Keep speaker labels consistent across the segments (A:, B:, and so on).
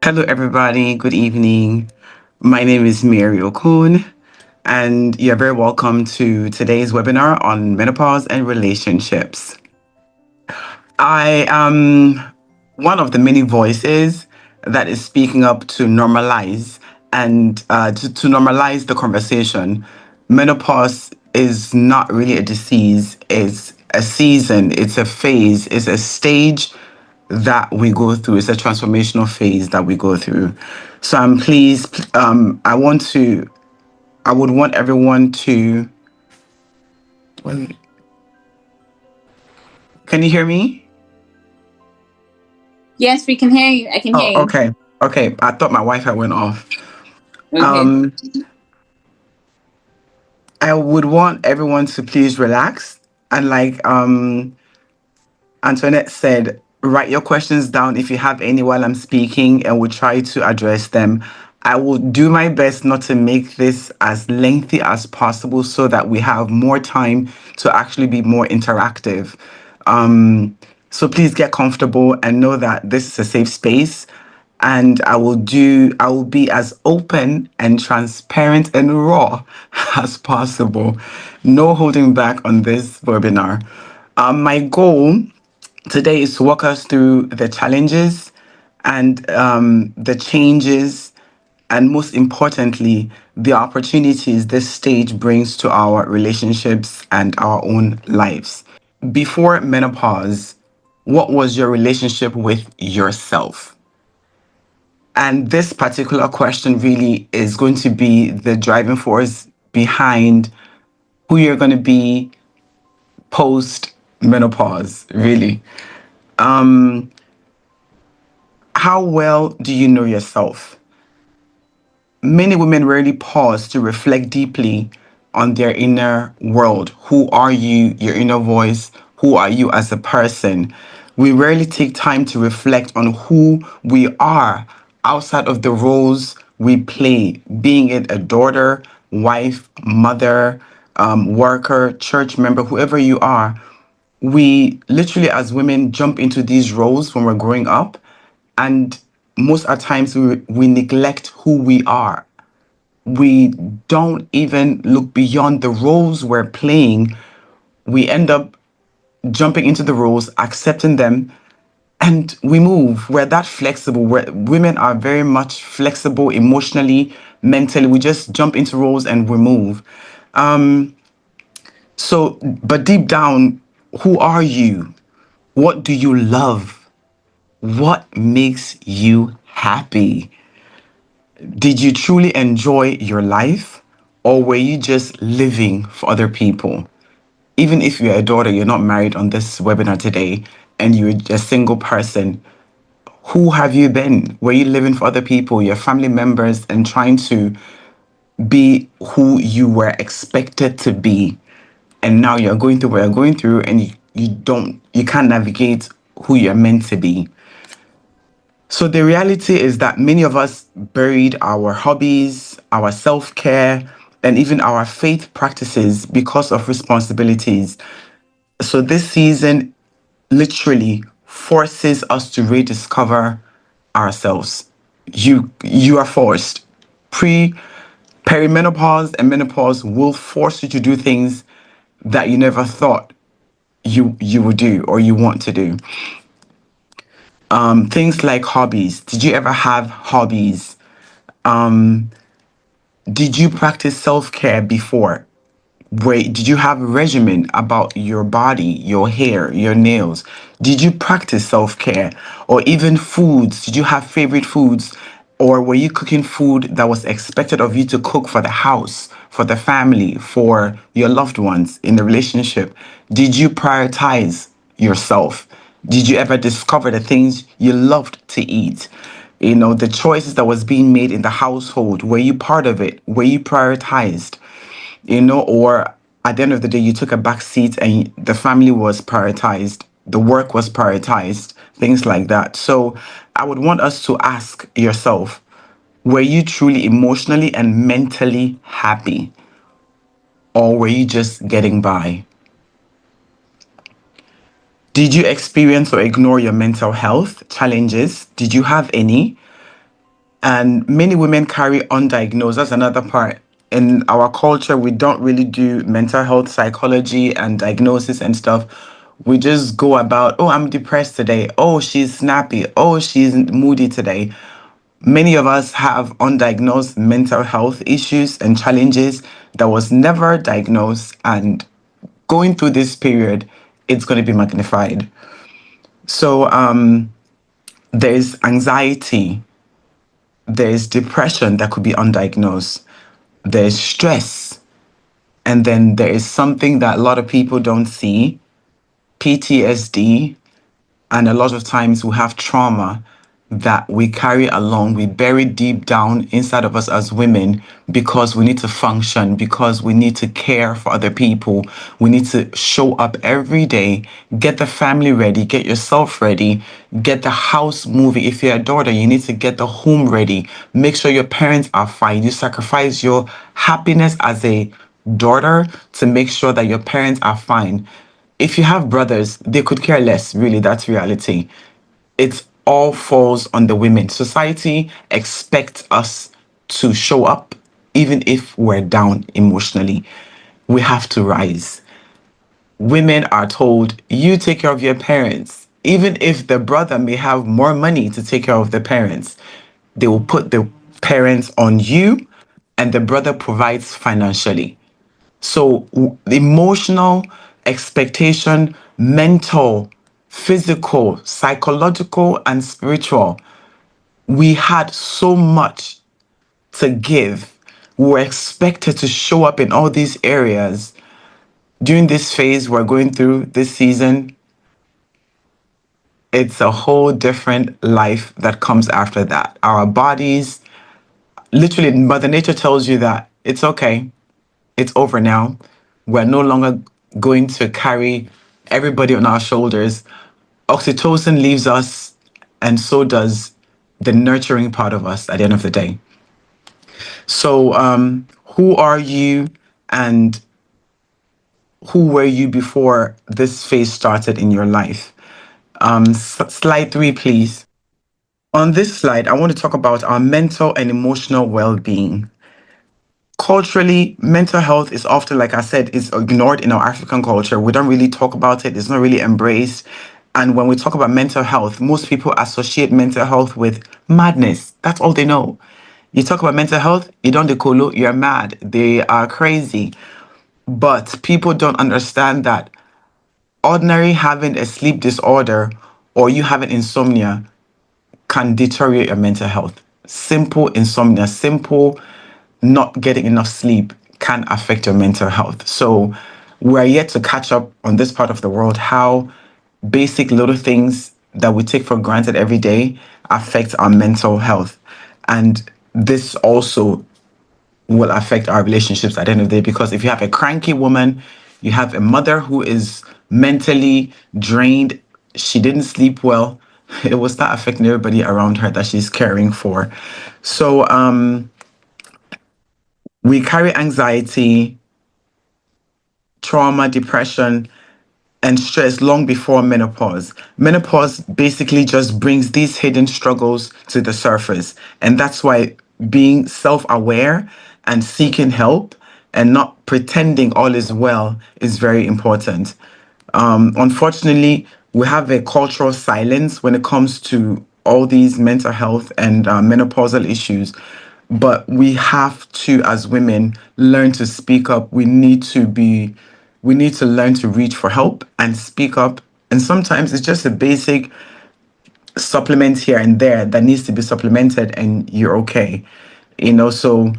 A: Hello, everybody. Good evening. My name is Mary Okun, and you're very welcome to today's webinar on menopause and relationships. I am one of the many voices that is speaking up to normalize and to normalize the conversation. Menopause is not really a disease, it's a season, it's a phase, it's a stage that we go through. It's a transformational phase that we go through. So I'm pleased. I would want everyone to. Can you hear me?
B: Yes, we can hear you. I can hear
A: Oh,
B: you.
A: okay. Okay. I thought my Wi-Fi went off.
B: Okay.
A: Um, I would want everyone to please relax and Antoinette said, write your questions down if you have any while I'm speaking, and we'll try to address them. I will do my best not to make this as lengthy as possible so that we have more time to actually be more interactive. So please get comfortable and know that this is a safe space. And I will be as open and transparent and raw as possible. No holding back on this webinar. My goal today is to walk us through the challenges and the changes, and most importantly, the opportunities this stage brings to our relationships and our own lives. Before menopause, what was your relationship with yourself? And this particular question really is going to be the driving force behind who you're going to be post menopause, really. How well do you know yourself? Many women rarely pause to reflect deeply on their inner world. Who are you, your inner voice? Who are you as a person? We rarely take time to reflect on who we are outside of the roles we play, being it a daughter, wife, mother, worker, church member, whoever you are. We literally, as women, jump into these roles when we're growing up, and most at times we neglect who we are. We don't even look beyond the roles we're playing. We end up jumping into the roles, accepting them, and we move. We're that flexible. Women are very much flexible emotionally, mentally. We just jump into roles and we move. But deep down, who are you? What do you love? What makes you happy? Did you truly enjoy your life, or were you just living for other people? Even if you're a daughter, you're not married on this webinar today, and you're a single person, who have you been? Were you living for other people, your family members, and trying to be who you were expected to be? And now you're going through what you're going through, and you can't navigate who you're meant to be. So the reality is that many of us buried our hobbies, our self-care, and even our faith practices because of responsibilities. So this season literally forces us to rediscover ourselves. You are forced. Pre Perimenopause and menopause will force you to do things that you never thought you would do or you want to do. Things like hobbies. Did you ever have hobbies? Did you practice self-care before? Did you have a regimen about your body, your hair, your nails? Did you practice self-care? Or even foods? Did you have favorite foods? Or were you cooking food that was expected of you to cook for the house, for the family, for your loved ones in the relationship? Did you prioritize yourself? Did you ever discover the things you loved to eat? You know, the choices that was being made in the household, were you part of it? Were you prioritized? Or at the end of the day, you took a back seat and the family was prioritized, the work was prioritized, things like that. So I would want us to ask yourself, were you truly emotionally and mentally happy? Or were you just getting by? Did you experience or ignore your mental health challenges? Did you have any? And many women carry undiagnosed. That's another part. In our culture, we don't really do mental health psychology and diagnosis and stuff. We just go about, oh, I'm depressed today. Oh, she's snappy. Oh, she's moody today. Many of us have undiagnosed mental health issues and challenges that was never diagnosed. And going through this period, it's going to be magnified. So there's anxiety, there's depression that could be undiagnosed, there's stress, and then there is something that a lot of people don't see, PTSD, and a lot of times we have trauma that we carry along, we bury deep down inside of us as women because we need to function, because we need to care for other people. We need to show up every day, get the family ready, get yourself ready, get the house moving. If you're a daughter, you need to get the home ready, make sure your parents are fine. You sacrifice your happiness as a daughter to make sure that your parents are fine. If you have brothers, they could care less, really, that's reality. It all falls on the women. Society expects us to show up even if we're down emotionally. We have to rise. Women are told, you take care of your parents. Even if the brother may have more money to take care of the parents, they will put the parents on you and the brother provides financially. So emotional expectation, mental, physical, psychological, and spiritual. We had so much to give. We were expected to show up in all these areas. During this phase we're going through this season, it's a whole different life that comes after that. Our bodies, literally, Mother Nature tells you that it's okay. It's over now. We're no longer going to carry everybody on our shoulders. Oxytocin leaves us, and so does the nurturing part of us at the end of the day. So, who are you and who were you before this phase started in your life? Slide 3, please. On this slide, I want to talk about our mental and emotional well being. Culturally, mental health is often, like I said, is ignored in our African culture. We don't really talk about it. It's not really embraced. And when we talk about mental health, most people associate mental health with madness. That's all they know. You talk about mental health, you don't decolo, you're mad. They are crazy. But people don't understand that ordinary having a sleep disorder or you having insomnia can deteriorate your mental health. Simple insomnia, simple not getting enough sleep can affect your mental health. So we're yet to catch up on this part of the world, how basic little things that we take for granted every day affect our mental health. And this also will affect our relationships at the end of the day, because if you have a cranky woman, you have a mother who is mentally drained, she didn't sleep well, it will start affecting everybody around her that she's caring for. So we carry anxiety, trauma, depression, and stress long before menopause. Menopause basically just brings these hidden struggles to the surface. And that's why being self aware and seeking help and not pretending all is well is very important. Unfortunately, we have a cultural silence when it comes to all these mental health and menopausal issues. But we have to, as women, learn to speak up. We need to learn to reach for help and speak up. And sometimes it's just a basic supplement here and there that needs to be supplemented, and you're okay. So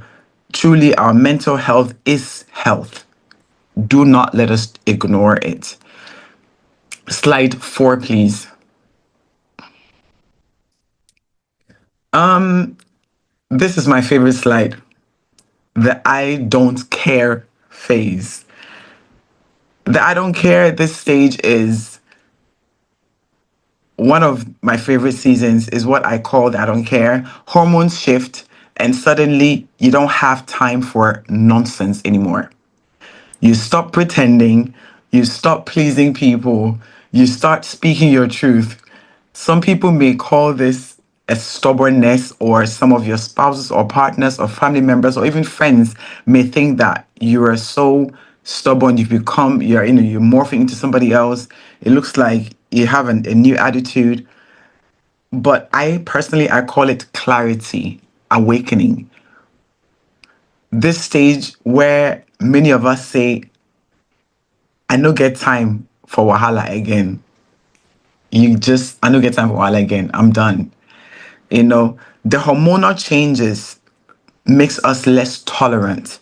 A: truly, our mental health is health. Do not let us ignore it. Slide 4, please. This is my favorite slide. The I don't care phase. The I don't care at this stage is one of my favorite seasons, is what I call the I don't care. Hormones shift, and suddenly you don't have time for nonsense anymore. You stop pretending, you stop pleasing people, you start speaking your truth. Some people may call this a stubbornness, or some of your spouses or partners or family members or even friends may think that you are so stubborn, you're morphing into somebody else. It looks like you have a new attitude. But I call it clarity, awakening. This stage where many of us say, I no get time for Wahala again. I no get time for Wahala again. I'm done. The hormonal changes makes us less tolerant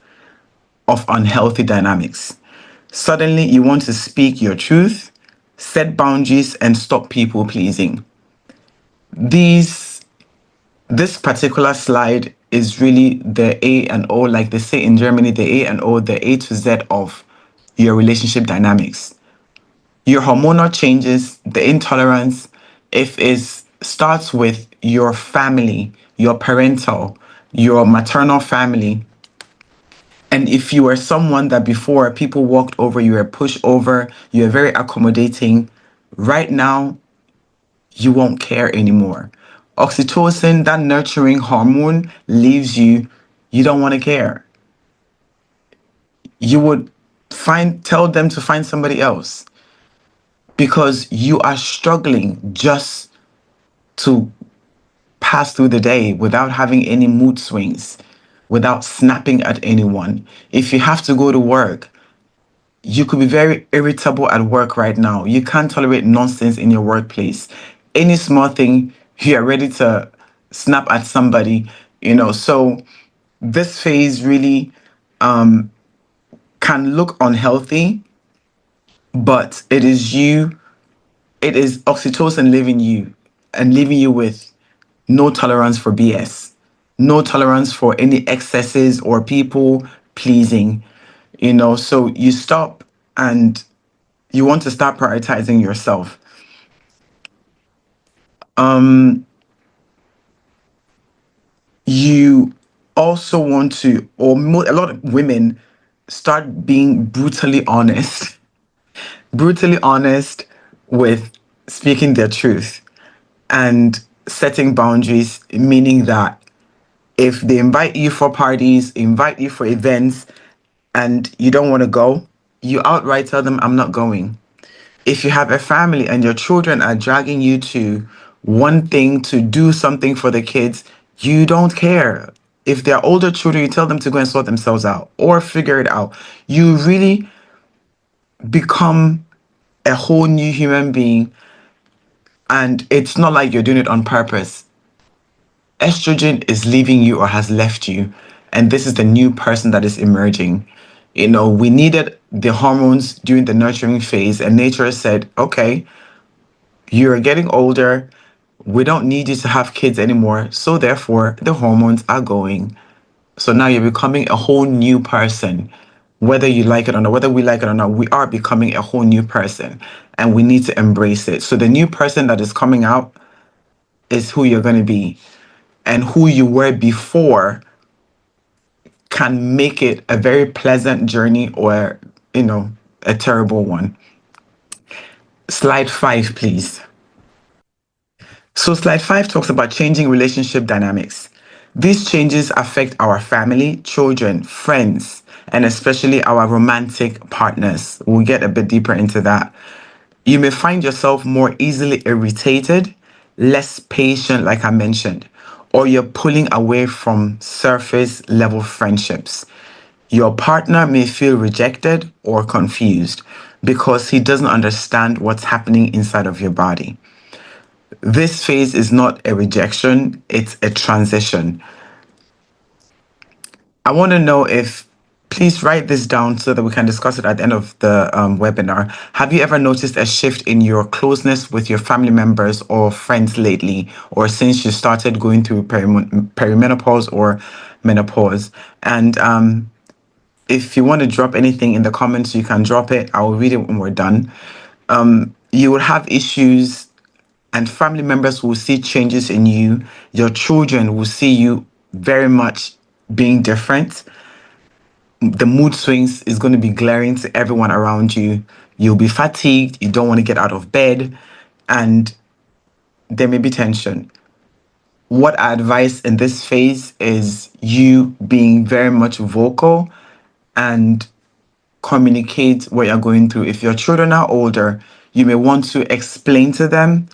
A: of unhealthy dynamics. Suddenly, you want to speak your truth, set boundaries, and stop people pleasing. These This particular slide is really the A and O, like they say in Germany, the A and O, the A to Z of your relationship dynamics. Your hormonal changes, the intolerance, if it starts with your family, your parental, your maternal family, and if you were someone that before people walked over, you were pushed over, you were very accommodating, right now you won't care anymore. Oxytocin, that nurturing hormone, leaves you. You don't want to care. You would tell them to find somebody else because you are struggling just to pass through the day without having any mood swings, without snapping at anyone. If you have to go to work, you could be very irritable at work right now. You can't tolerate nonsense in your workplace. Any small thing, you're ready to snap at somebody, So this phase really can look unhealthy, but it is oxytocin leaving you and leaving you with no tolerance for BS, no tolerance for any excesses or people pleasing, So you stop and you want to start prioritizing yourself. You also want to, a lot of women start being brutally honest with speaking their truth and setting boundaries, meaning that if they invite you for parties, invite you for events, and you don't want to go, you outright tell them, I'm not going. If you have a family and your children are dragging you to one thing to do something for the kids, you don't care. If they're older children, you tell them to go and sort themselves out or figure it out. You really become a whole new human being, and it's not like you're doing it on purpose. Estrogen is leaving you or has left you, and this is the new person that is emerging. We needed the hormones during the nurturing phase, and nature said, okay, you're getting older. We don't need you to have kids anymore. So therefore, the hormones are going. So now you're becoming a whole new person. Whether you like it or not, whether we like it or not, we are becoming a whole new person and we need to embrace it. So the new person that is coming out is who you're going to be. And who you were before can make it a very pleasant journey or, a terrible one. Slide 5, please. So slide 5 talks about changing relationship dynamics. These changes affect our family, children, friends, and especially our romantic partners. We'll get a bit deeper into that. You may find yourself more easily irritated, less patient, like I mentioned, or you're pulling away from surface level friendships. Your partner may feel rejected or confused because he doesn't understand what's happening inside of your body. This phase is not a rejection, it's a transition. I want to know if, please write this down so that we can discuss it at the end of the webinar. Have you ever noticed a shift in your closeness with your family members or friends lately, or since you started going through perimenopause or menopause? And if you want to drop anything in the comments, you can drop it. I will read it when we're done. You will have issues and family members will see changes in you. Your children will see you very much being different. The mood swings is going to be glaring to everyone around you. You'll be fatigued. You don't want to get out of bed. And there may be tension. what I advise in this phase is you being very much vocal and communicate what you're going through. If your children are older, you may want to explain to them,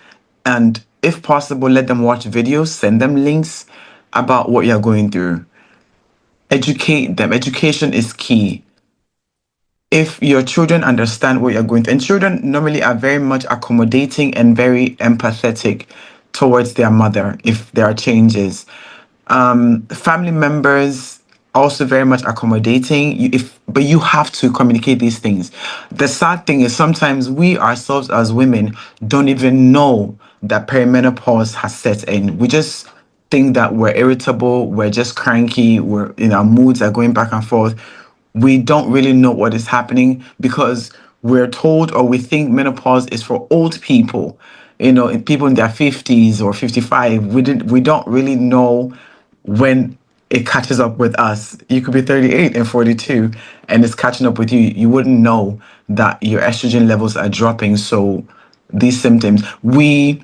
A: and if possible, let them watch videos, send them links about what you're going through. Educate them. Education is key. If your children understand what you're going through, and children normally are very much accommodating and very empathetic towards their mother if there are changes. Family members also very much accommodating. But you have to communicate these things. The sad thing is sometimes we ourselves as women don't even know that perimenopause has set in. We just think that we're irritable, we're just cranky, we're in our moods are going back and forth. We don't really know what is happening because we're told or we think menopause is for old people, people in their 50s or 55. We don't really know when it catches up with us. You could be 38 and 42 and it's catching up with you. You wouldn't know that your estrogen levels are dropping. So these symptoms, we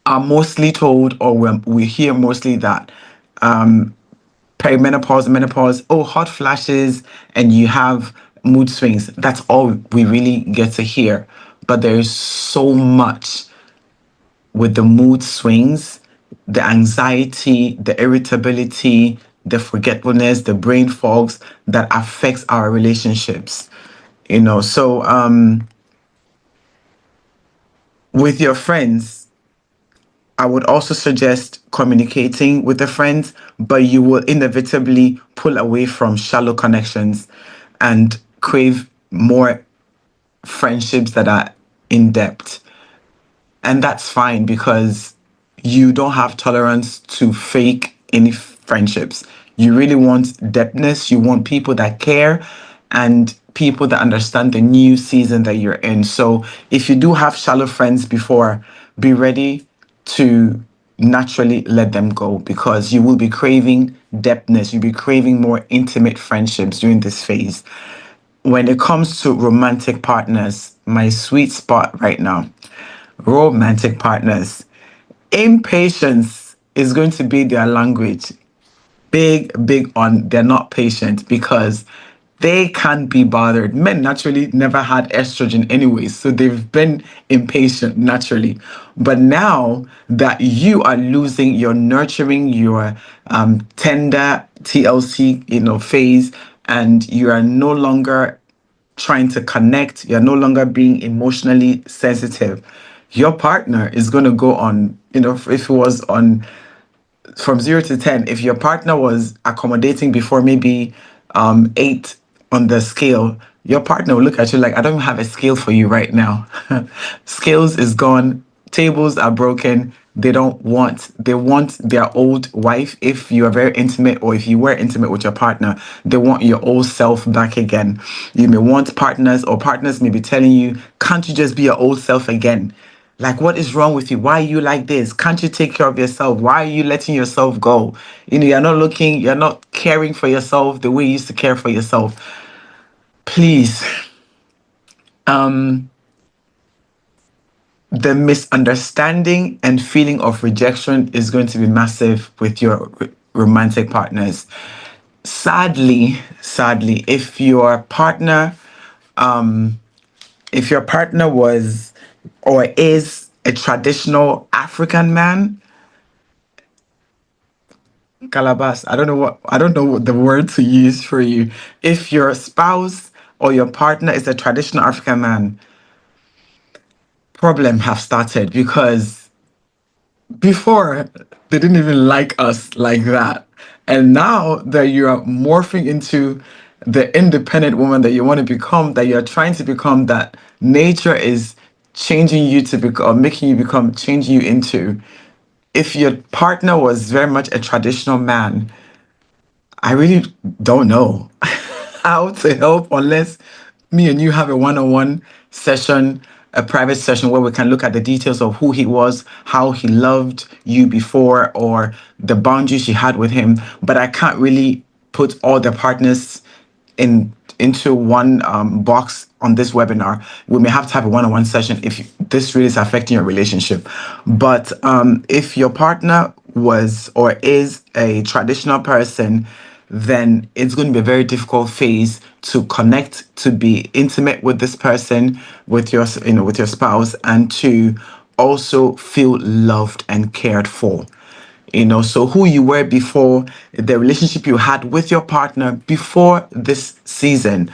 A: are mostly told, or we hear mostly that perimenopause, menopause, oh, hot flashes, and you have mood swings. That's all we really get to hear. But there's so much with the mood swings, the anxiety, the irritability, the forgetfulness, the brain fogs that affects our relationships. So with your friends, I would also suggest communicating with the friends, but you will inevitably pull away from shallow connections and crave more friendships that are in depth. And that's fine because you don't have tolerance to fake any friendships. You really want depthness. You want people that care and people that understand the new season that you're in. So if you do have shallow friends before, be ready to naturally let them go because you will be craving depthness. You'll be craving more intimate friendships during this phase. When it comes to romantic partners, my sweet spot right now, romantic partners, impatience is going to be their language. Big on they're not patient because they can't be bothered. Men naturally never had estrogen anyways, so they've been impatient naturally. But now that you are losing your nurturing, your tender TLC, phase, and you are no longer trying to connect, you're no longer being emotionally sensitive, your partner is going to go on, if it was on from 0 to 10, if your partner was accommodating before, maybe 8 on the scale, your partner will look at you like, I don't have a scale for you right now. Scales is gone, tables are broken. They want their old wife. If you are very intimate or if you were intimate with your partner, they want your old self back again. You may want partners, or partners may be telling you, can't you just be your old self again? Like, what is wrong with you? Why are you like this? Can't you take care of yourself? Why are you letting yourself go? You're not caring for yourself the way you used to care for yourself. Please, the misunderstanding and feeling of rejection is going to be massive with your romantic partners. Sadly, if your partner was or is a traditional African man, Calabas, I don't know what the word to use for you. If your spouse or your partner is a traditional African man, problem have started because before they didn't even like us like that. And now that you're morphing into the independent woman that you want to become, that you're trying to become, that nature is changing you to become, making you become, changing you into. If your partner was very much a traditional man, I really don't know how to help unless me and you have a one-on-one session, a private session where we can look at the details of who he was, how he loved you before, or the boundaries you had with him. But I can't really put all the partners into one box on this webinar. We may have to have a one-on-one session if this really is affecting your relationship. But if your partner was or is a traditional person, then it's going to be a very difficult phase to connect, to be intimate with this person, with your, with your spouse, and to also feel loved and cared for. So who you were before, the relationship you had with your partner before this season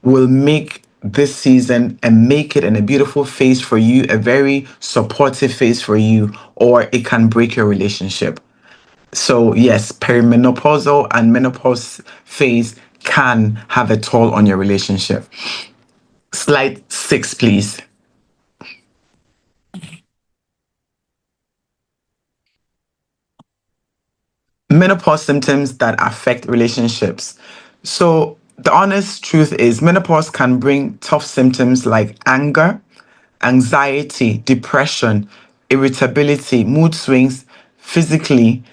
A: will make this season and make it in a beautiful phase for you, a very supportive phase for you, or it can break your relationship. So yes, perimenopausal and menopause phase can have a toll on your relationship. Slide 6, please. Menopause symptoms that affect relationships. So the honest truth is menopause can bring tough symptoms like anger, anxiety, depression, irritability, mood swings, physically.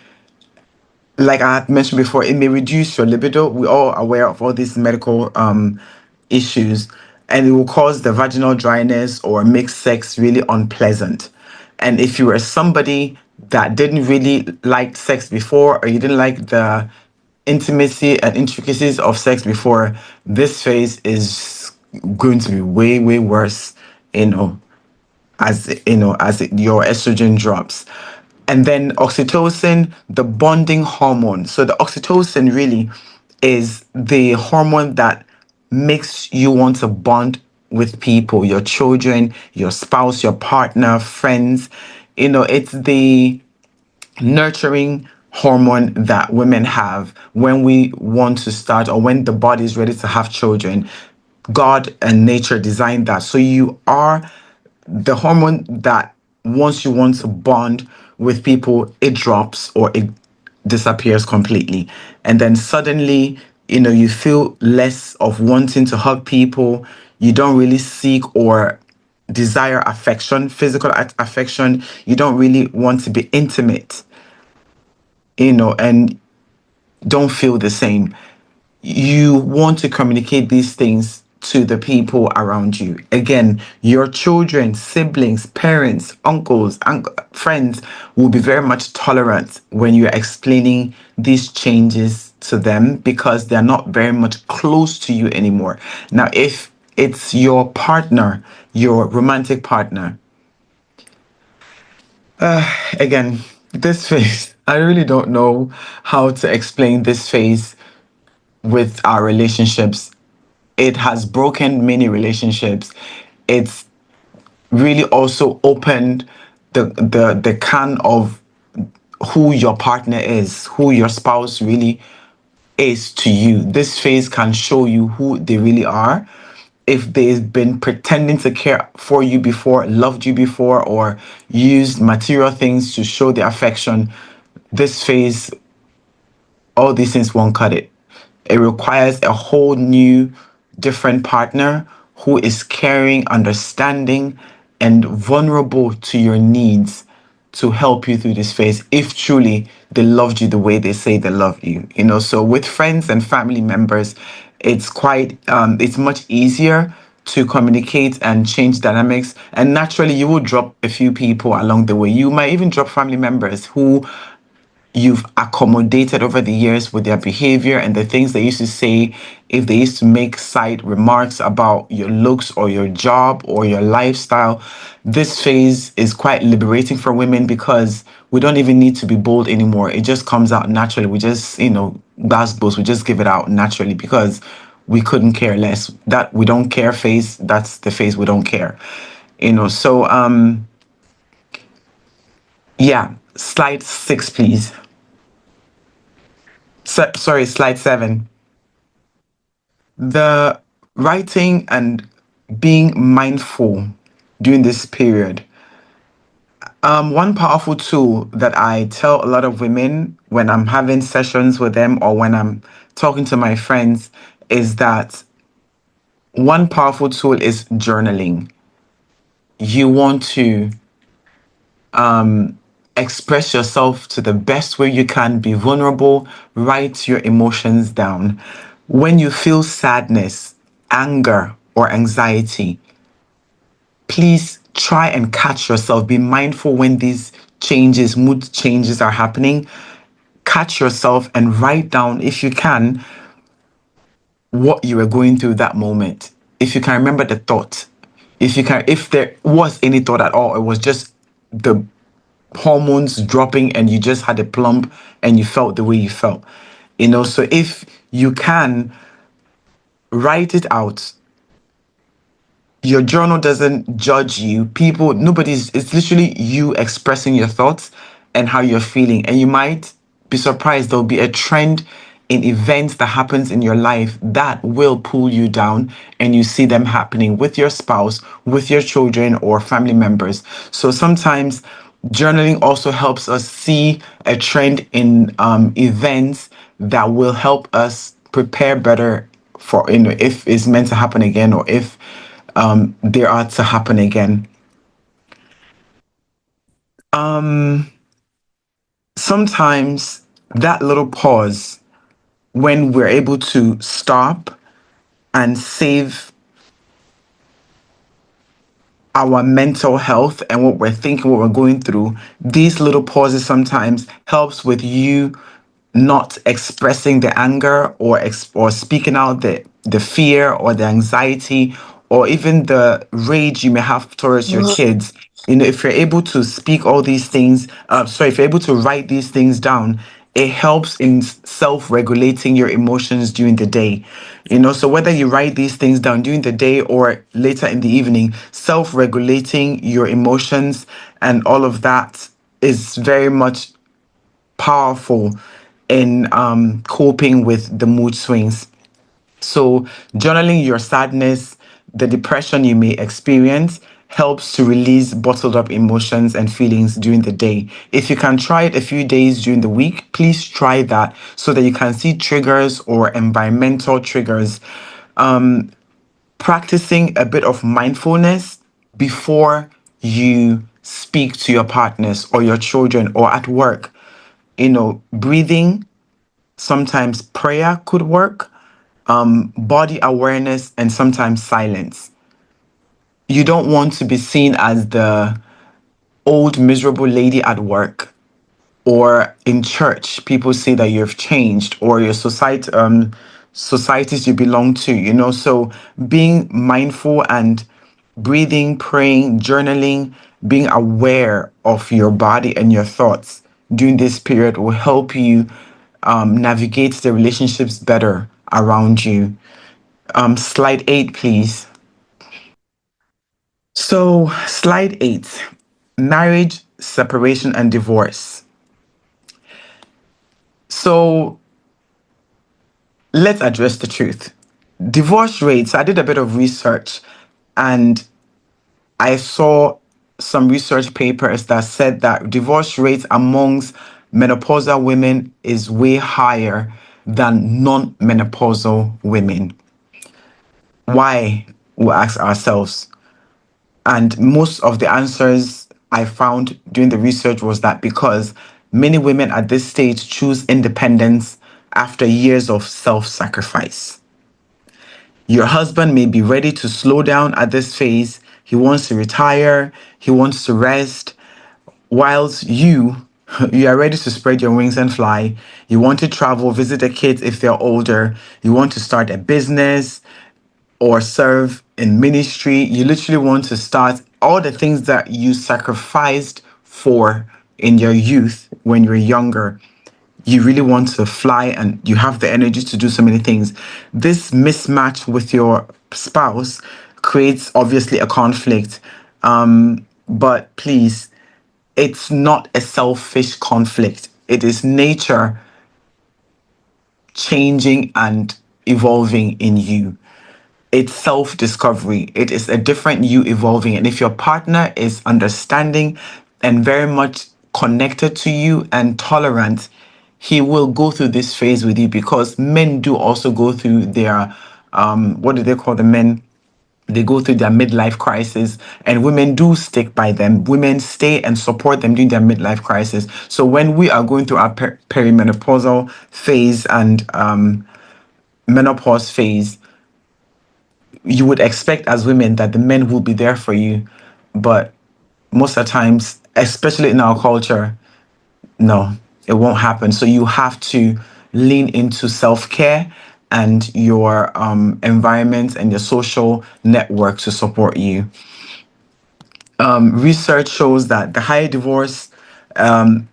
A: Like I had mentioned before, it may reduce your libido. We're all aware of all these medical issues, and it will cause the vaginal dryness or make sex really unpleasant. And if you were somebody that didn't really like sex before, or you didn't like the intimacy and intricacies of sex before, this phase is going to be way, way worse, you know, your estrogen drops. And then oxytocin, the bonding hormone. So the oxytocin really is the hormone that makes you want to bond with people, your children, your spouse, your partner, friends. It's the nurturing hormone that women have when we want to start, or when the body is ready to have children. God and nature designed that. So you are the hormone that once you want to bond with people, it drops or it disappears completely. And then suddenly, you feel less of wanting to hug people. You don't really seek or desire affection, physical affection. You don't really want to be intimate, and don't feel the same. You want to communicate these things to the people around you. Again, your children, siblings, parents, uncles, friends will be very much tolerant when you're explaining these changes to them, because they're not very much close to you anymore. Now, if it's your partner, your romantic partner, again, this phase, I really don't know how to explain this phase with our relationships. It has broken many relationships. It's really also opened the can of who your partner is, who your spouse really is to you. This phase can show you who they really are. If they've been pretending to care for you before, loved you before, or used material things to show their affection, this phase, all these things won't cut it. It requires a whole new, different partner who is caring, understanding, and vulnerable to your needs to help you through this phase, if truly they loved you the way they say they love you. So with friends and family members, it's much easier to communicate and change dynamics. And naturally, you will drop a few people along the way. You might even drop family members who you've accommodated over the years with their behavior and the things they used to say. If they used to make side remarks about your looks or your job or your lifestyle, this phase is quite liberating for women, because we don't even need to be bold anymore. It just comes out naturally. We just, goes, we just give it out naturally, because we couldn't care less. That we don't care phase, that's the phase we don't care. So yeah, slide 6, please. Sorry, slide 7. The writing and being mindful during this period. One powerful tool that I tell a lot of women when I'm having sessions with them, or when I'm talking to my friends, is that one powerful tool is journaling. You want to express yourself to the best way you can, be vulnerable, write your emotions down. When you feel sadness, anger, or anxiety, please try and catch yourself. Be mindful when these changes, mood changes are happening, catch yourself and write down, if you can, what you were going through that moment. If you can remember the thought, if there was any thought at all, it was just the hormones dropping and you just had a plump and you felt the way you felt. So if you can write it out, your journal doesn't judge you. It's literally you expressing your thoughts and how you're feeling. And you might be surprised there'll be a trend in events that happens in your life that will pull you down, and you see them happening with your spouse, with your children or family members. So sometimes journaling also helps us see a trend in events that will help us prepare better for, if it's meant to happen again, or if they are to happen again. Sometimes that little pause, when we're able to stop and save our mental health and what we're thinking, what we're going through, these little pauses sometimes helps with you not expressing the anger, or speaking out the fear or the anxiety or even the rage you may have towards your kids. If you're able to speak all these things, if you're able to write these things down, it helps in self-regulating your emotions during the day. So whether you write these things down during the day or later in the evening, self-regulating your emotions and all of that is very much powerful in coping with the mood swings. So, journaling your sadness, the depression you may experience, helps to release bottled up emotions and feelings during the day. If you can try it a few days during the week, please try that so that you can see triggers or environmental triggers. Practicing a bit of mindfulness before you speak to your partners or your children or at work. Breathing, sometimes prayer could work, body awareness, and sometimes silence. You don't want to be seen as the old miserable lady at work or in church. People say that you've changed, or your societies you belong to. So being mindful and breathing, praying, journaling, being aware of your body and your thoughts during this period will help you navigate the relationships better around you. Slide 8, please. So, slide 8, marriage, separation, and divorce. So, let's address the truth. Divorce rates, I did a bit of research and I saw some research papers that said that divorce rates amongst menopausal women is way higher than non-menopausal women. Why? We'll ask ourselves. And most of the answers I found during the research was that because many women at this stage choose independence after years of self-sacrifice. Your husband may be ready to slow down at this phase. He wants to retire, he wants to rest, whilst you are ready to spread your wings and fly. You want to travel, visit the kids if they're older. You want to start a business or serve in ministry. You literally want to start all the things that you sacrificed for in your youth when you were younger. You really want to fly and you have the energy to do so many things. This mismatch with your spouse creates obviously a conflict. But please, it's not a selfish conflict. It is nature changing and evolving in you. It's self-discovery. It is a different you evolving. And if your partner is understanding and very much connected to you and tolerant, he will go through this phase with you, because men do also go through their, what do they call the men? They go through their midlife crisis, and women do stick by them. Women stay and support them during their midlife crisis. So when we are going through our perimenopausal phase and menopause phase, you would expect as women that the men will be there for you, but most of the times especially in our culture, no, it won't happen. So you have to lean into self-care and your environment and your social network to support you. Research shows that the higher divorce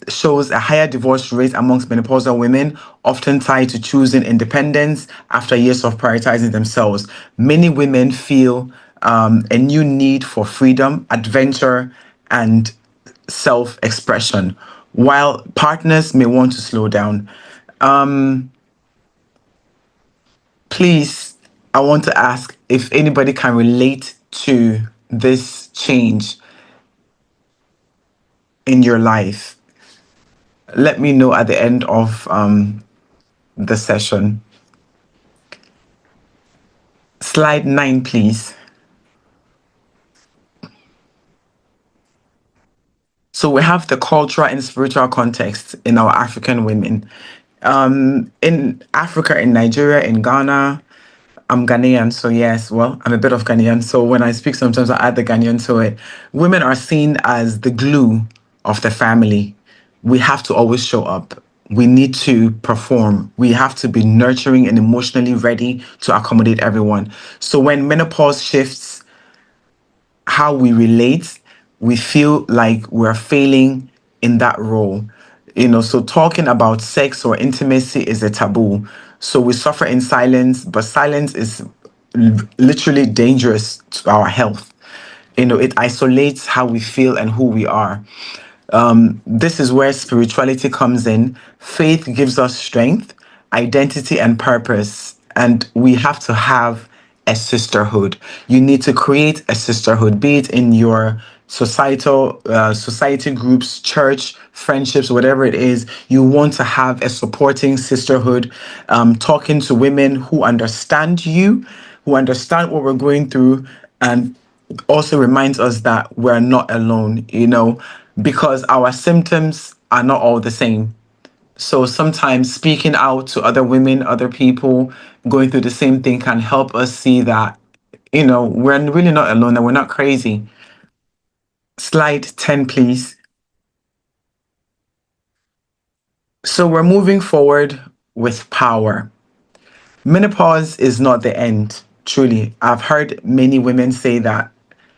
A: shows a higher divorce rate amongst menopausal women, often tied to choosing independence after years of prioritizing themselves. Many women feel a new need for freedom, adventure, and self expression, while partners may want to slow down. Please, I want to ask if anybody can relate to this change in your life. Let me know at the end of the session. Slide 9, please. So we have the cultural and spiritual context in our African women. In Africa, in Nigeria, in Ghana, I'm Ghanaian, so yes, well, I'm a bit of Ghanaian. So when I speak, sometimes I add the Ghanaian to it. Women are seen as the glue of the family. We have to always show up. We need to perform. We have to be nurturing and emotionally ready to accommodate everyone. So when menopause shifts how we relate, we feel like we're failing in that role. So talking about sex or intimacy is a taboo. So we suffer in silence, but silence is literally dangerous to our health. It isolates how we feel and who we are. This is where spirituality comes in. Faith gives us strength, identity, and purpose. And we have to have a sisterhood. You need to create a sisterhood, be it in your society groups, church, friendships, whatever it is. You want to have a supporting sisterhood, talking to women who understand you, who understand what we're going through, and also reminds us that we're not alone, because our symptoms are not all the same. So sometimes speaking out to other women, other people going through the same thing can help us see that, we're really not alone and we're not crazy. Slide 10, please. So we're moving forward with power. Menopause is not the end, truly. I've heard many women say that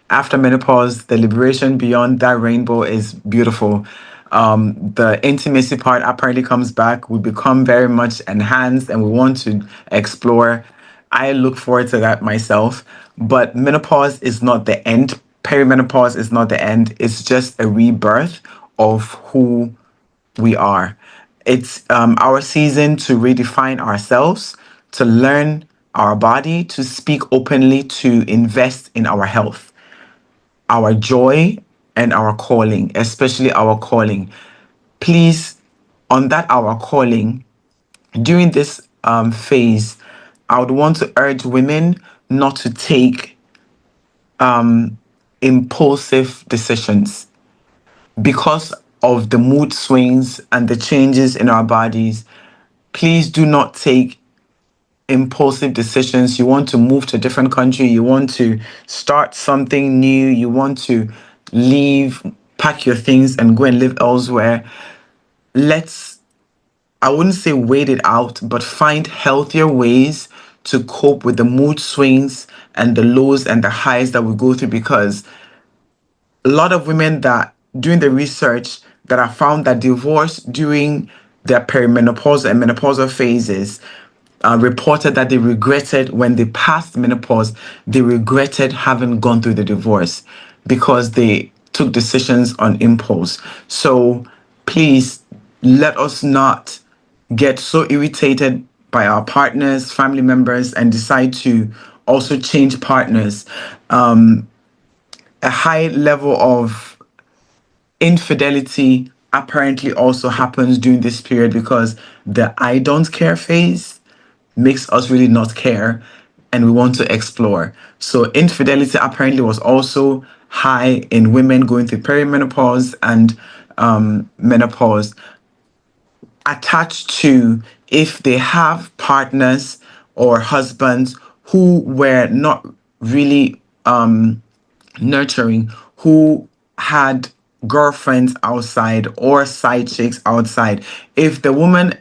A: after menopause, the liberation beyond that rainbow is beautiful. The intimacy part apparently comes back. We become very much enhanced and we want to explore. I look forward to that myself. But menopause is not the end. Perimenopause is not the end. It's just a rebirth of who we are. It's our season to redefine ourselves, to learn our body, to speak openly, to invest in our health, our joy, and our calling, especially our calling. Please, on that, our calling, during this phase, I would want to urge women not to take impulsive decisions because of the mood swings and the changes in our bodies. Please do not take impulsive decisions. You want to move to a different country, you want to start something new, you want to leave, pack your things and go and live elsewhere. Let's, I wouldn't say wait it out, but find healthier ways to cope with the mood swings and the lows and the highs that we go through, because a lot of women that doing the research that have found that divorce during their perimenopausal and menopausal phases reported that they regretted when they passed menopause, they regretted having gone through the divorce because they took decisions on impulse. So please let us not get so irritated by our partners, family members, and decide to also change partners. A high level of infidelity apparently also happens during this period because the I don't care phase makes us really not care and we want to explore. So infidelity apparently was also high in women going through perimenopause and menopause, attached to if they have partners or husbands who were not really nurturing, who had girlfriends outside or side chicks outside. If the woman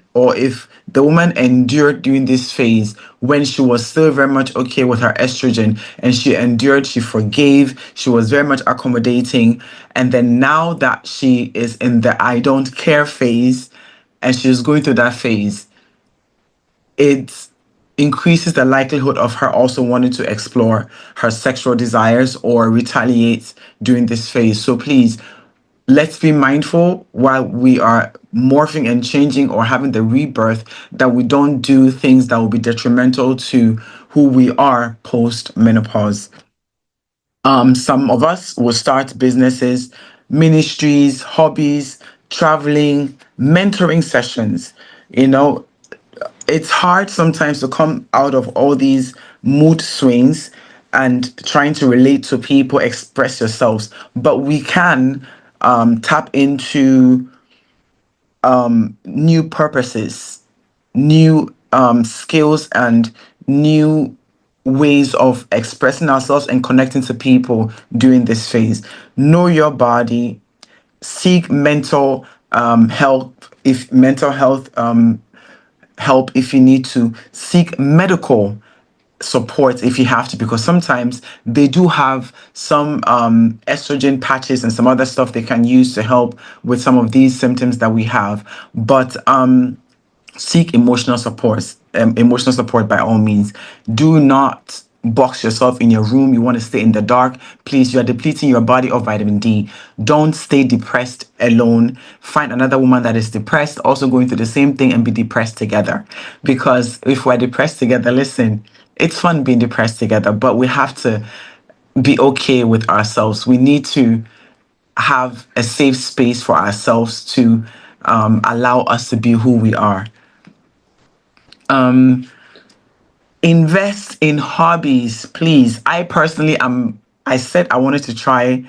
A: endured during this phase when she was still very much okay with her estrogen, and she endured, she forgave, she was very much accommodating, and then now that she is in the I don't care phase and she's going through that phase, it increases the likelihood of her also wanting to explore her sexual desires or retaliate during this phase. So please, let's be mindful while we are morphing and changing or having the rebirth, that we don't do things that will be detrimental to who we are post menopause. Some of us will start businesses, ministries, hobbies, traveling, mentoring sessions. You know, it's hard sometimes to come out of all these mood swings and trying to relate to people, express yourselves, but we can tap into new purposes, new skills, and new ways of expressing ourselves and connecting to people during this phase. Know your body, seek mental health help if you need to, seek medical support if you have to, because sometimes they do have some estrogen patches and some other stuff they can use to help with some of these symptoms that we have. But seek emotional support by all means. Do not box yourself in your room. You want to stay in the dark, please. You are depleting your body of vitamin D. Don't stay depressed alone. Find another woman that is depressed, also going through the same thing, and be depressed together. Because if we're depressed together, listen, it's fun being depressed together, but we have to be okay with ourselves. We need to have a safe space for ourselves to allow us to be who we are. Invest in hobbies, please. I personally am, I said I wanted to try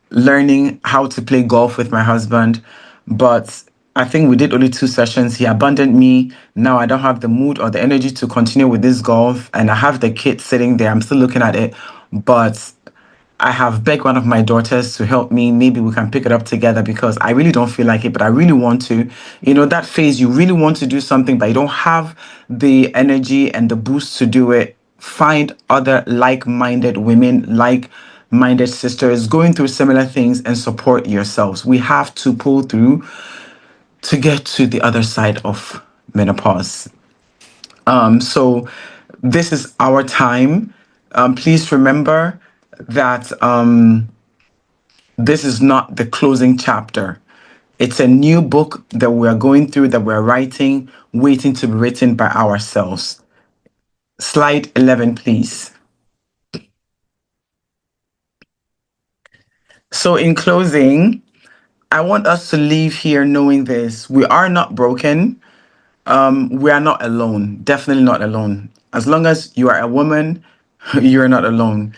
A: learning how to play golf with my husband, but I think we did only 2 sessions. He abandoned me. Now I don't have the mood or the energy to continue with this golf, and I have the kid sitting there. I'm still looking at it, but I have begged one of my daughters to help me. Maybe we can pick it up together, because I really don't feel like it, but I really want to. You know, that phase, you really want to do something, but you don't have the energy and the boost to do it. Find other like minded women, like minded sisters going through similar things, and support yourselves. We have to pull through to get to the other side of menopause. So this is our time. Please remember that this is not the closing chapter. It's a new book that we're going through, that we're writing, waiting to be written by ourselves. Slide 11, please. So, in closing, I want us to leave here knowing this: we are not broken. We are not alone. Definitely not alone. As long as you are a woman, you're not alone.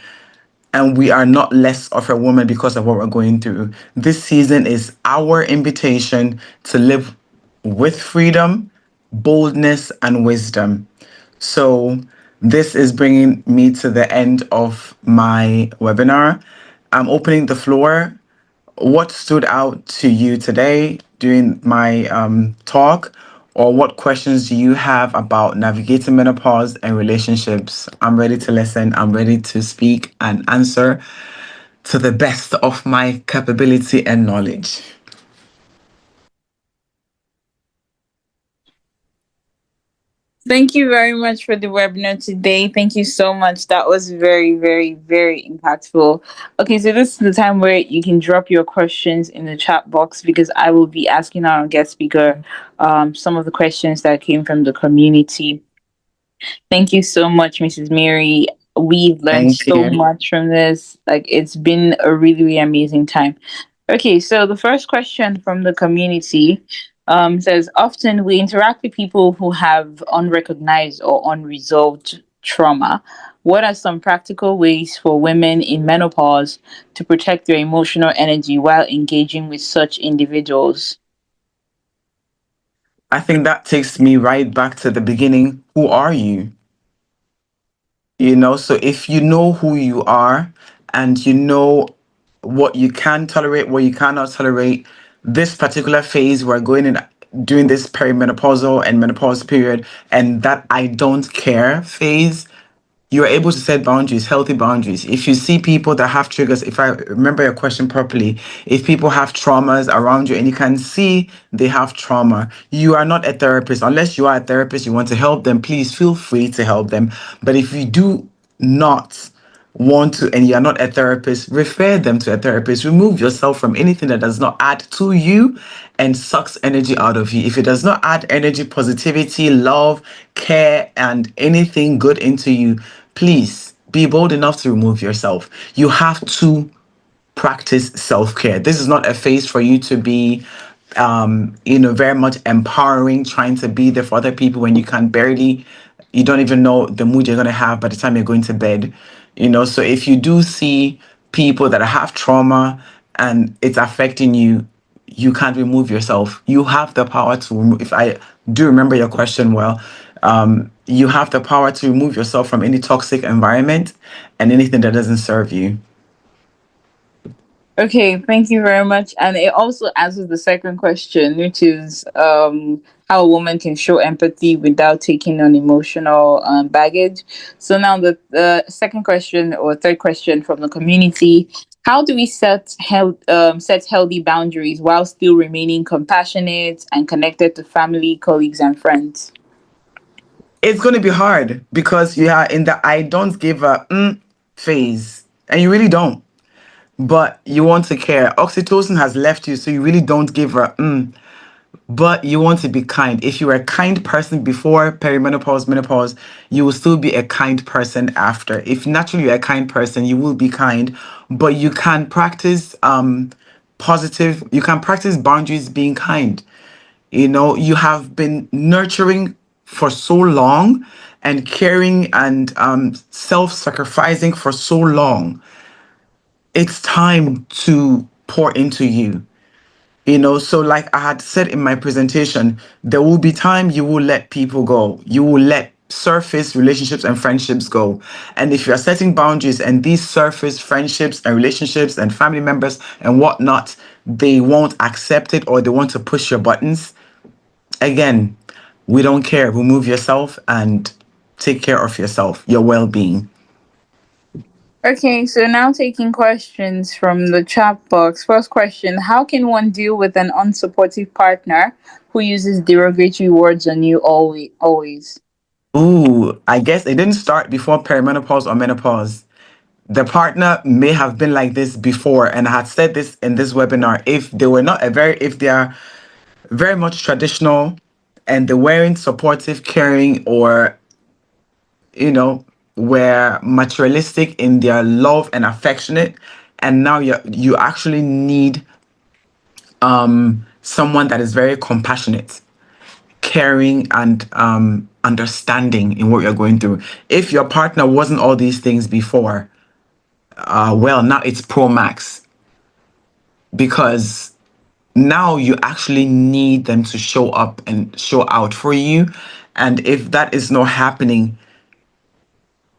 A: And we are not less of a woman because of what we're going through. This season is our invitation to live with freedom, boldness, and wisdom. So, this is bringing me to the end of my webinar. I'm opening the floor. What stood out to you today during my talk? Or what questions do you have about navigating menopause and relationships? I'm ready to listen. I'm ready to speak and answer to the best of my capability and knowledge.
B: Thank you very much for the webinar today. Thank you so much. That was very, very, very impactful. Okay, so this is the time where you can drop your questions in the chat box, because I will be asking our guest speaker some of the questions that came from the community. Thank you so much, Mrs. Mary. We've learned
A: Thank
B: so
A: you.
B: much from this. Like, it's been a really, really amazing time. Okay, so the first question from the community says, often we interact with people who have unrecognized or unresolved trauma. What are some practical ways for women in menopause to protect their emotional energy while engaging with such individuals?
A: I think that takes me right back to the beginning. Who are you? So if you know who you are, and you know what you can tolerate, what you cannot tolerate. This particular phase we're going in during this perimenopausal and menopause period, and that I don't care phase, you're able to set boundaries, healthy boundaries. If you see people that have triggers, if I remember your question properly, if people have traumas around you and you can see they have trauma, you are not a therapist. Unless you are a therapist, you want to help them, please feel free to help them. But if you do not want to and you're not a therapist, refer them to a therapist. Remove yourself from anything that does not add to you and sucks energy out of you. If it does not add energy, positivity, love, care, and anything good into you, please be bold enough to remove yourself. You have to practice self-care. This is not a phase for you to be very much empowering, trying to be there for other people when you don't even know the mood you're going to have by the time you're going to bed. So if you do see people that have trauma and it's affecting you, you can't remove yourself. You have the power to remove. If I do remember your question well, you have the power to remove yourself from any toxic environment and anything that doesn't serve you.
B: Okay, thank you very much. And it also answers the second question, which is how a woman can show empathy without taking on emotional baggage. So now the second question or third question from the community: how do we set healthy boundaries while still remaining compassionate and connected to family, colleagues, and friends?
A: It's going to be hard because you are in the I don't give a phase, and you really don't. But you want to care. Oxytocin has left you, so you really don't give a but you want to be kind. If you were a kind person before perimenopause, menopause, you will still be a kind person after. If naturally you're a kind person, you will be kind, but you can practice you can practice boundaries being kind. You have been nurturing for so long and caring and self-sacrificing for so long. It's time to pour into you. So like I had said in my presentation, there will be time you will let people go. You will let surface relationships and friendships go. And if you're setting boundaries and these surface friendships and relationships and family members and whatnot, they won't accept it or they want to push your buttons, again, we don't care. Remove yourself and take care of yourself, your well-being.
B: Okay, so now taking questions from the chat box. First question: how can one deal with an unsupportive partner who uses derogatory words on you always? Always.
A: Ooh, I guess it didn't start before perimenopause or menopause. The partner may have been like this before, and I had said this in this webinar. If they are very much traditional and they weren't supportive, caring, or you know were materialistic in their love and affectionate, and now you actually need someone that is very compassionate, caring, and understanding in what you're going through. If your partner wasn't all these things before, well, now it's pro max, because now you actually need them to show up and show out for you. And if that is not happening,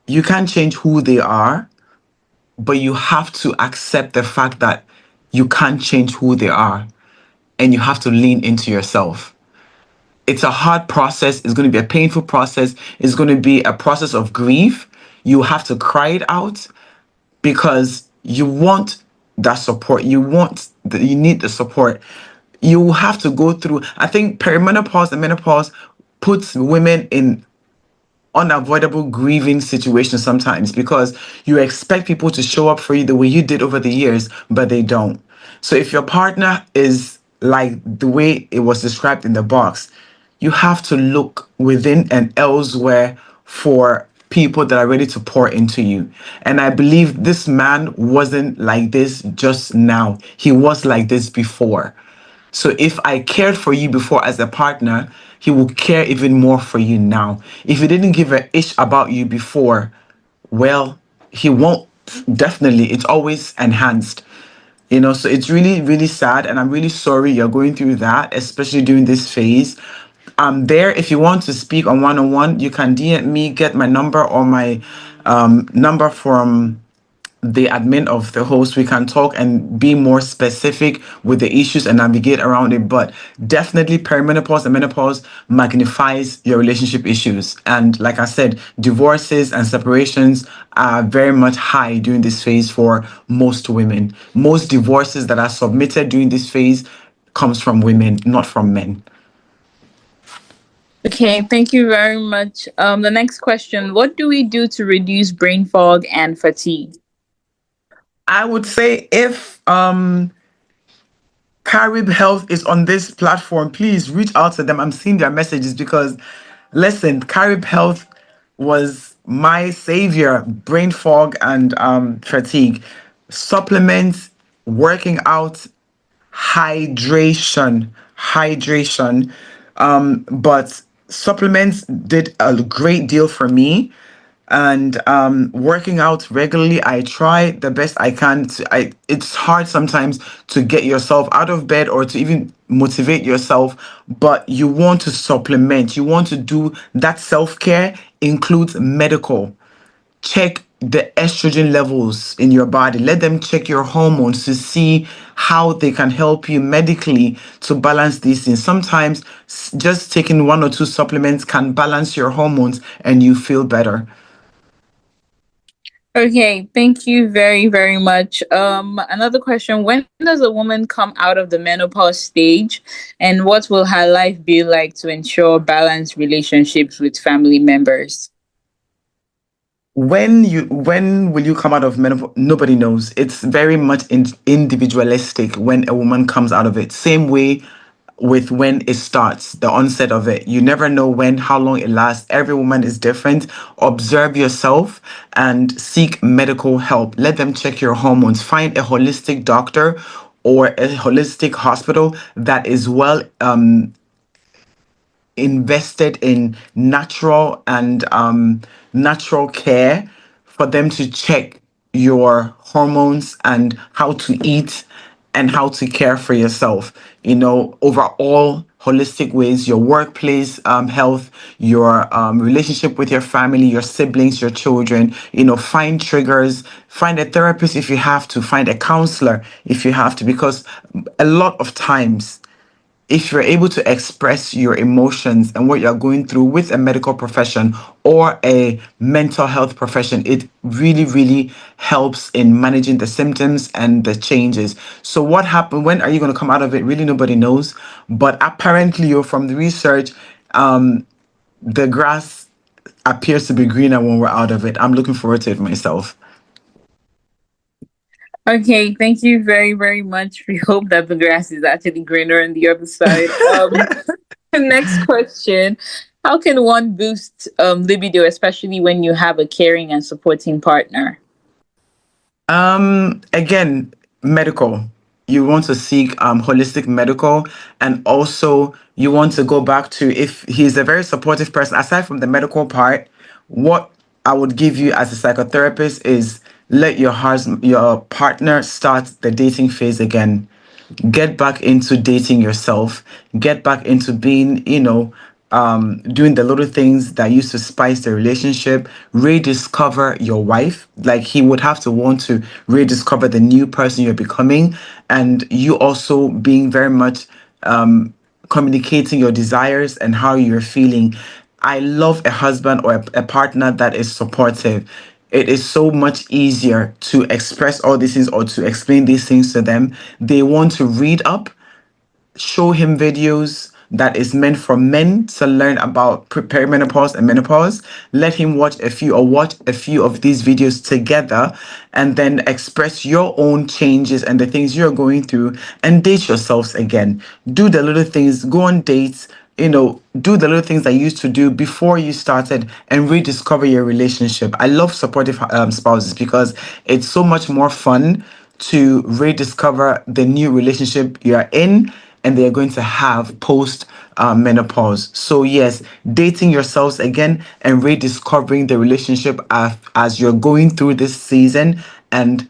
A: you can't change who they are, but you have to accept the fact that you can't change who they are, and you have to lean into yourself. It's a hard process. It's going to be a painful process. It's going to be a process of grief. You have to cry it out because you want that support. You need the support. You have to go through. I think perimenopause and menopause puts women in unavoidable grieving situations sometimes because you expect people to show up for you the way you did over the years, but they don't. So if your partner is like the way it was described in the box, you have to look within and elsewhere for people that are ready to pour into you. And I believe this man wasn't like this just now. He was like this before. So if I cared for you before as a partner, he will care even more for you now. If he didn't give a ish about you before, well, he won't. Definitely. It's always enhanced. So it's really, really sad. And I'm really sorry you're going through that, especially during this phase. I'm there. If you want to speak on one-on-one, you can DM me, get my number or my number from the admin of the host, we can talk and be more specific with the issues and navigate around it. But definitely, perimenopause and menopause magnifies your relationship issues. And like I said, divorces and separations are very much high during this phase for most women. Most divorces that are submitted during this phase comes from women, not from men.
B: Okay, thank you very much. The next question: what do we do to reduce brain fog and fatigue?
A: I would say if Carib Health is on this platform, please reach out to them. I'm seeing their messages because, listen, Carib Health was my savior. Brain fog and fatigue, supplements, working out, hydration. But supplements did a great deal for me, and working out regularly, I try the best I can it's hard sometimes to get yourself out of bed or to even motivate yourself, but you want to supplement, you want to do that. Self-care includes medical. Check the estrogen levels in your body. Let them check your hormones to see how they can help you medically to balance these things. Sometimes just taking one or two supplements can balance your hormones and you feel better.
B: Okay, thank you very, very much. Another question: when does a woman come out of the menopause stage, and what will her life be like to ensure balanced relationships with family members?
A: When will you come out of menopause? Nobody knows. It's very much individualistic when a woman comes out of it. Same way with when it starts, the onset of it. You never know when, how long it lasts. Every woman is different. Observe yourself and seek medical help. Let them check your hormones. Find a holistic doctor or a holistic hospital that is well invested in natural and natural care for them to check your hormones and how to eat and how to care for yourself, overall holistic ways, your workplace health, your relationship with your family, your siblings, your children. Find triggers, find a therapist if you have to, find a counselor if you have to, because a lot of times, if you're able to express your emotions and what you're going through with a medical profession or a mental health profession, it really, really helps in managing the symptoms and the changes. So, what happened? When are you going to come out of it? Really, nobody knows. But apparently, from the research, the grass appears to be greener when we're out of it. I'm looking forward to it myself.
B: Okay, thank you very, very much. We hope that the grass is actually greener on the other side. Next question: how can one boost libido, especially when you have a caring and supporting partner?
A: Again, medical. You want to seek holistic medical, and also you want to go back to, if he's a very supportive person, aside from the medical part, what I would give you as a psychotherapist is let your partner start the dating phase again. Get back into dating yourself. Get back into being, doing the little things that used to spice the relationship. Rediscover your wife. Like, he would have to want to rediscover the new person you're becoming, and you also being very much communicating your desires and how you're feeling. I love a husband or a partner that is supportive. It is so much easier to express all these things or to explain these things to them. They want to read up, show him videos that is meant for men to learn about perimenopause and menopause. Let him watch a few of these videos together, and then express your own changes and the things you're going through, and date yourselves again. Do the little things, go on dates, do the little things that you used to do before you started, and rediscover your relationship. I love supportive spouses because it's so much more fun to rediscover the new relationship you're in and they're going to have post menopause. So, yes, dating yourselves again and rediscovering the relationship as you're going through this season, and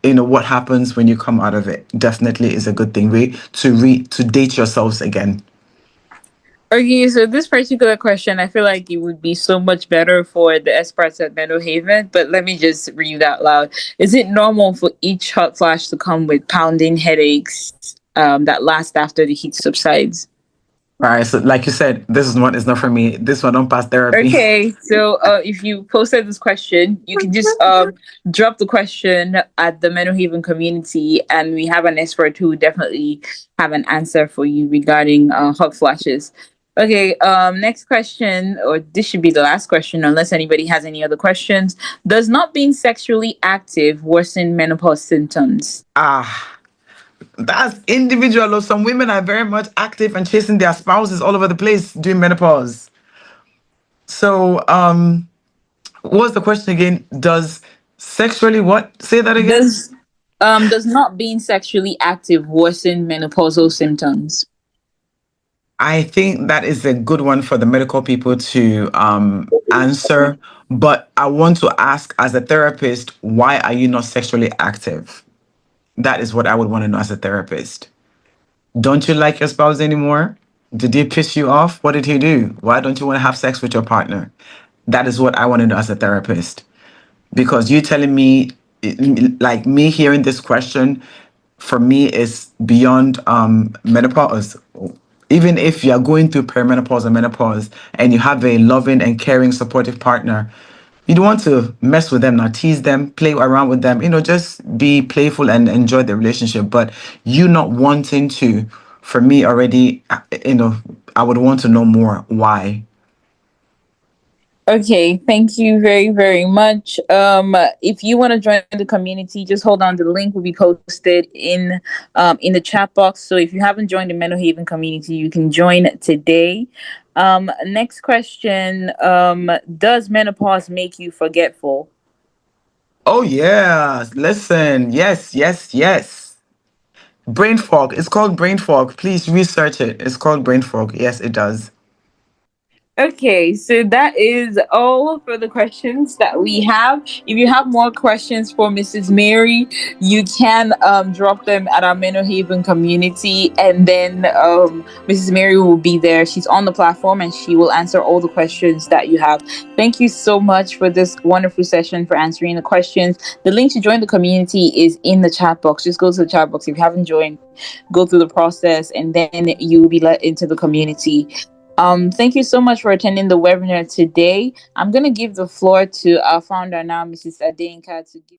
A: what happens when you come out of it definitely is a good thing. To date yourselves again.
B: Okay, so this particular question, I feel like it would be so much better for the experts at Meno Haven, but let me just read that loud. Is it normal for each hot flash to come with pounding headaches that last after the heat subsides?
A: All right, so like you said, this is one is not for me. This one don't pass therapy.
B: Okay, so if you posted this question, you can just drop the question at the Menohaven community, and we have an expert who definitely have an answer for you regarding hot flashes. Okay, next question, or this should be the last question, unless anybody has any other questions. Does not being sexually active worsen menopause symptoms?
A: Ah, that's individual. Though. Some women are very much active and chasing their spouses all over the place during menopause. So, what's the question again? Does sexually what? Say that again.
B: Does not being sexually active worsen menopausal symptoms?
A: I think that is a good one for the medical people to answer. But I want to ask, as a therapist, why are you not sexually active? That is what I would want to know as a therapist. Don't you like your spouse anymore? Did he piss you off? What did he do? Why don't you want to have sex with your partner? That is what I want to know as a therapist. Because you telling me, like me hearing this question, for me is beyond menopause. Even if you're going through perimenopause or menopause and you have a loving and caring, supportive partner, you don't want to mess with them, not tease them, play around with them, just be playful and enjoy the relationship. But you not wanting to, for me already, I would want to know more why.
B: Okay, thank you very, very much. If you want to join the community, just hold on. The link will be posted in the chat box. So if you haven't joined the Meno Haven community, you can join today. Next question. Does menopause make you forgetful?
A: Oh yeah, listen, yes, yes, yes. Brain fog. It's called brain fog. Please research it. It's called brain fog. Yes, it does.
B: Okay, so that is all for the questions that we have. If you have more questions for Mrs. Mary, you can drop them at our Meno Haven community, and then Mrs. Mary will be there. She's on the platform and she will answer all the questions that you have. Thank you so much for this wonderful session, for answering the questions. The link to join the community is in the chat box. Just go to the chat box. If you haven't joined, go through the process, and then you will be let into the community. Thank you so much for attending the webinar today. I'm going to give the floor to our founder now, Mrs. Adenka, to give